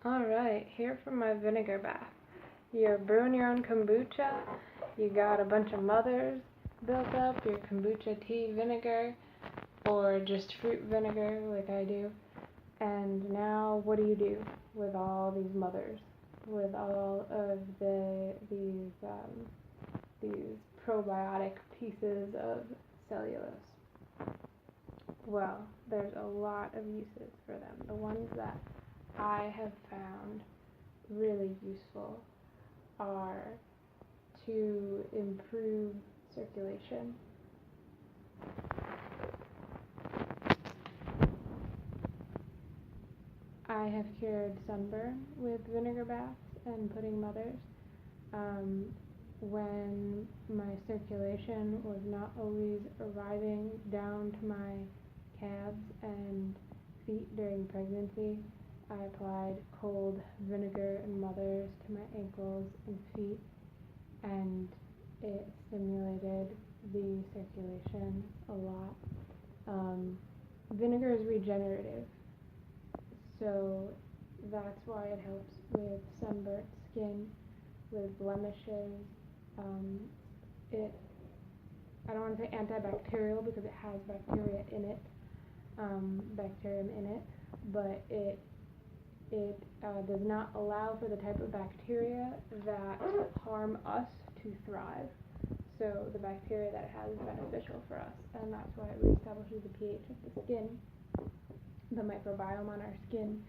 Alright, here for my vinegar bath. You're brewing your own kombucha, you got a bunch of mothers built up, your kombucha tea vinegar, or just fruit vinegar like I do. And now what do you do with all these mothers? With all of these probiotic pieces of cellulose? Well, there's a lot of uses for them. The ones that I have found really useful are to improve circulation. I have cured sunburn with vinegar baths and pudding mothers. When my circulation was not always arriving down to my calves and feet during pregnancy, I applied cold vinegar and mothers to my ankles and feet, and it stimulated the circulation a lot. Vinegar is regenerative, so that's why it helps with sunburnt skin, with blemishes. I don't want to say antibacterial because it has bacteria in it, bacterium in it, but it does not allow for the type of bacteria that harm us to thrive. So the bacteria that it has is beneficial for us, and that's why it reestablishes the pH of the skin. The microbiome on our skin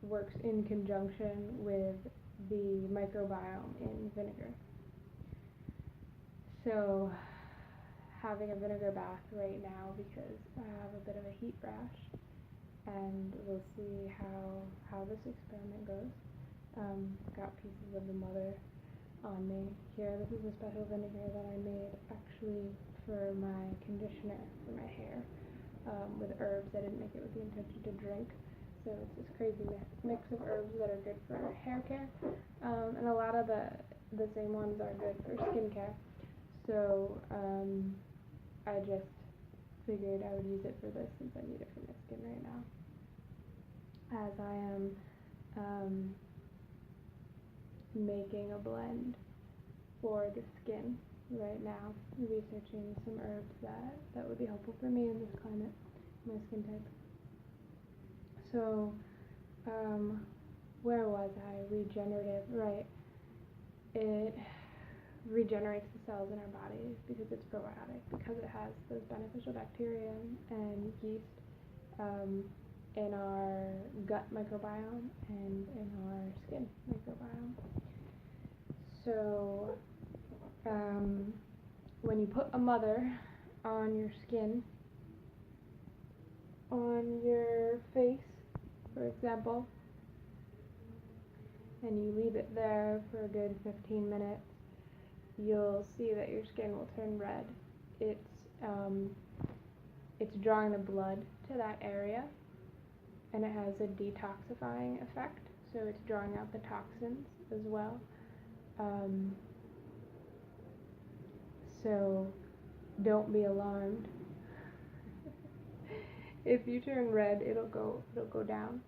works in conjunction with the microbiome in vinegar. So having a vinegar bath right now because I have a bit of a heat rash, and we'll see how this experiment goes. Got pieces of the mother on me here. This is a special vinegar that I made actually for my conditioner for my hair, with herbs. I didn't make it with the intention to drink, so it's this crazy mix of herbs that are good for hair care, and a lot of the same ones are good for skin care. So I just figured I would use it for this since I need it for my skin right now, as I am making a blend for the skin right now, researching some herbs that would be helpful for me in this climate, my skin type. So, where was I? Regenerative, right. It regenerates the cells in our bodies because it's probiotic, because it has those beneficial bacteria and yeast in our gut microbiome and in our skin microbiome. So when you put a mother on your skin, on your face, for example, and you leave it there for a good 15 minutes, you'll see that your skin will turn red. It's drawing the blood to that area, and it has a detoxifying effect, so it's drawing out the toxins as well. So don't be alarmed. If you turn red, it'll go down.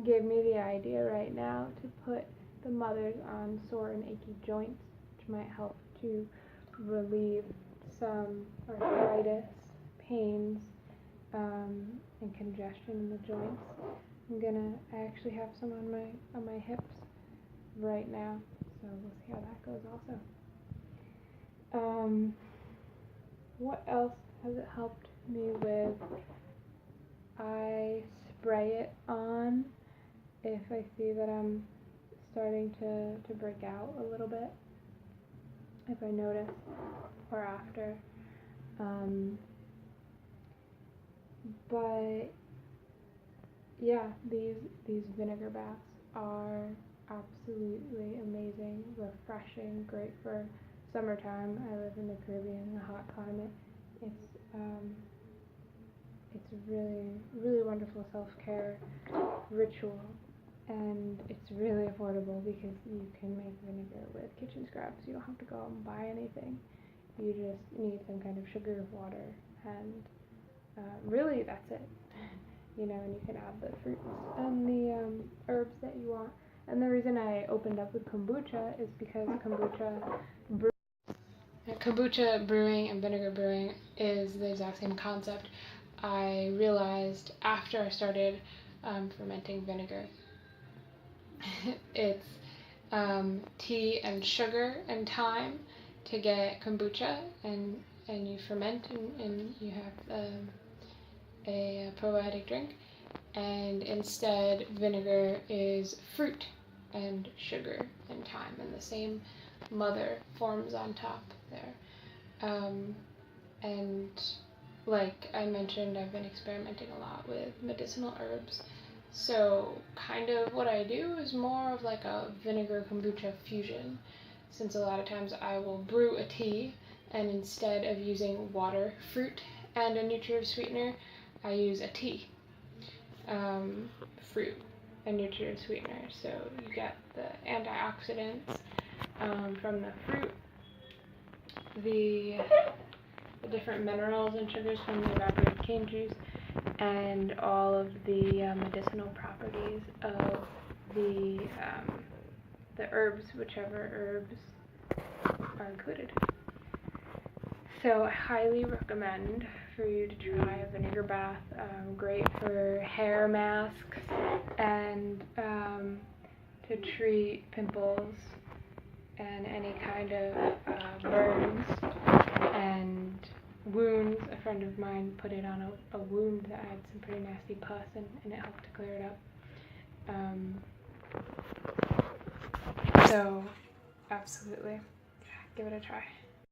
Gave me the idea right now to put the mothers on sore and achy joints, which might help to relieve some arthritis, pains, and congestion in the joints. I actually have some on my hips right now, so we'll see how that goes also. What else has it helped me with? I spray it on if I see that I'm starting to break out a little bit, if I notice, or after. But yeah, these vinegar baths are absolutely amazing, refreshing, great for summertime. I live in the Caribbean, a hot climate. It's really, really wonderful self-care ritual, and it's really affordable because you can make vinegar with kitchen scraps. You don't have to go out and buy anything. You just need some kind of sugar, water, and really that's it. you know, and you can add the fruits and the herbs that you want. And the reason I opened up with kombucha is because kombucha brewing and vinegar brewing is the exact same concept. I realized after I started fermenting vinegar, it's tea and sugar and thyme to get kombucha, and you ferment and you have a probiotic drink, and instead vinegar is fruit and sugar and thyme, and the same mother forms on top there. And like I mentioned, I've been experimenting a lot with medicinal herbs. So kind of what I do is more of like a vinegar kombucha fusion, since a lot of times I will brew a tea, and instead of using water, fruit, and a nutritive sweetener, I use a tea, fruit, and nutritive sweetener. So you get the antioxidants from the fruit, the different minerals and sugars from the evaporated cane juice, and all of the medicinal properties of the herbs, whichever herbs are included. So I highly recommend for you to try a vinegar bath. Great for hair masks and to treat pimples and any kind of burns and wounds. A friend of mine put it on a wound that had some pretty nasty pus, and it helped to clear it up. So absolutely, give it a try.